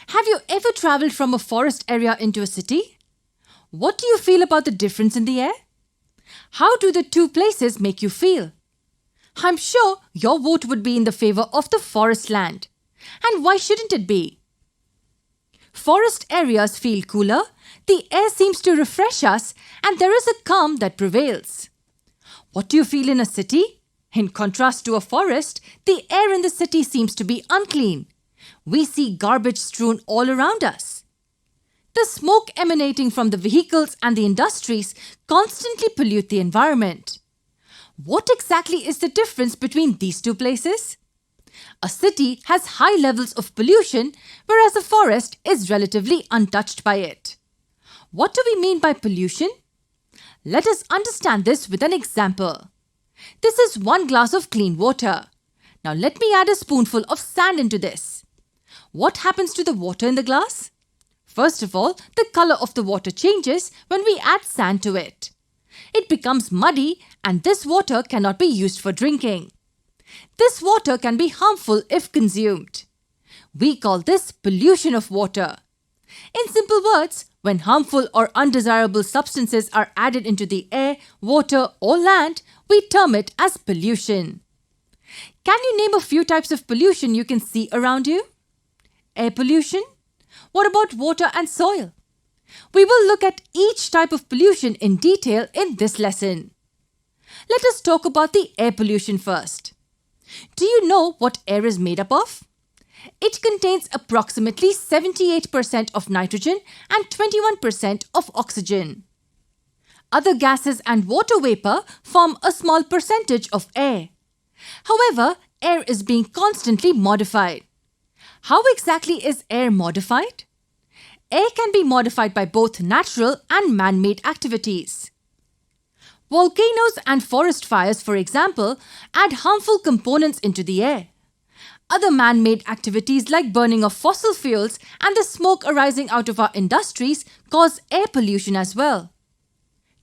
Have you ever traveled from a forest area into a city? What do you feel about the difference in the air? How do the two places make you feel? I'm sure your vote would be in the favor of the forest land. And why shouldn't it be? Forest areas feel cooler, the air seems to refresh us, and there is a calm that prevails. What do you feel in a city? In contrast to a forest, the air in the city seems to be unclean. We see garbage strewn all around us. The smoke emanating from the vehicles and the industries constantly pollute the environment. What exactly is the difference between these two places? A city has high levels of pollution, whereas a forest is relatively untouched by it. What do we mean by pollution? Let us understand this with an example. This is 1 glass of clean water. Now let me add a spoonful of sand into this. What happens to the water in the glass? First of all, the color of the water changes when we add sand to it. It becomes muddy and this water cannot be used for drinking. This water can be harmful if consumed. We call this pollution of water. In simple words, when harmful or undesirable substances are added into the air, water or land, we term it as pollution. Can you name a few types of pollution you can see around you? Air pollution? What about water and soil? We will look at each type of pollution in detail in this lesson. Let us talk about the air pollution first. Do you know what air is made up of? It contains approximately 78% of nitrogen and 21% of oxygen. Other gases and water vapor form a small percentage of air. However, air is being constantly modified. How exactly is air modified? Air can be modified by both natural and man-made activities. Volcanoes and forest fires, for example, add harmful components into the air. Other man-made activities like burning of fossil fuels and the smoke arising out of our industries cause air pollution as well.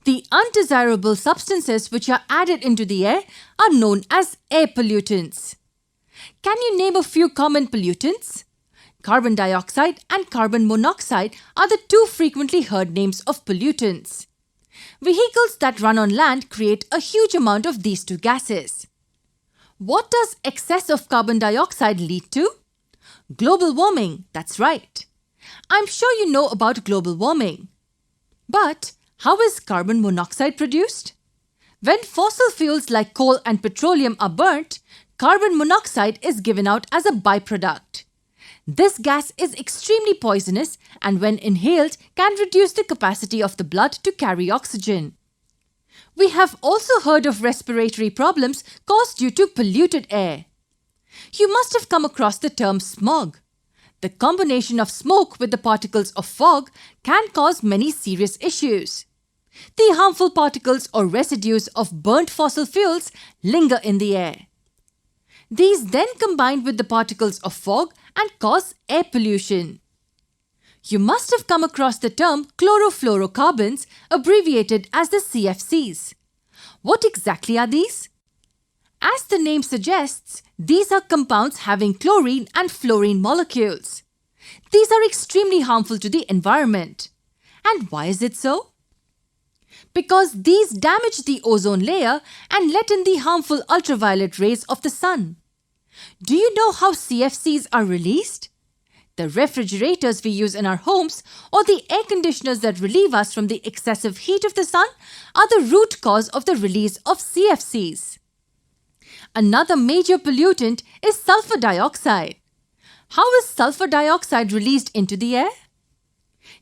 The undesirable substances which are added into the air are known as air pollutants. Can you name a few common pollutants? Carbon dioxide and carbon monoxide are the two frequently heard names of pollutants. Vehicles that run on land create a huge amount of these two gases. What does excess of carbon dioxide lead to? Global warming, that's right. I'm sure you know about global warming. But how is carbon monoxide produced? When fossil fuels like coal and petroleum are burnt, carbon monoxide is given out as a byproduct. This gas is extremely poisonous and when inhaled can reduce the capacity of the blood to carry oxygen. We have also heard of respiratory problems caused due to polluted air. You must have come across the term smog. The combination of smoke with the particles of fog can cause many serious issues. The harmful particles or residues of burnt fossil fuels linger in the air. These then combine with the particles of fog and cause air pollution. You must have come across the term chlorofluorocarbons, abbreviated as the CFCs. What exactly are these? As the name suggests, these are compounds having chlorine and fluorine molecules. These are extremely harmful to the environment. And why is it so? Because these damage the ozone layer and let in the harmful ultraviolet rays of the sun. Do you know how CFCs are released? The refrigerators we use in our homes or the air conditioners that relieve us from the excessive heat of the sun are the root cause of the release of CFCs. Another major pollutant is sulfur dioxide. How is sulfur dioxide released into the air?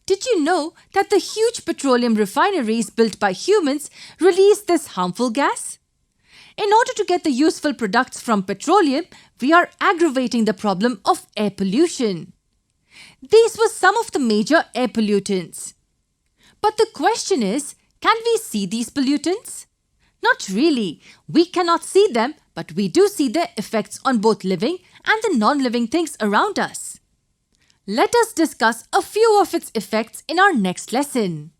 Did you know that the huge petroleum refineries built by humans release this harmful gas? In order to get the useful products from petroleum, we are aggravating the problem of air pollution. These were some of the major air pollutants. But the question is, can we see these pollutants? Not really. We cannot see them, but we do see their effects on both living and the non-living things around us. Let us discuss a few of its effects in our next lesson.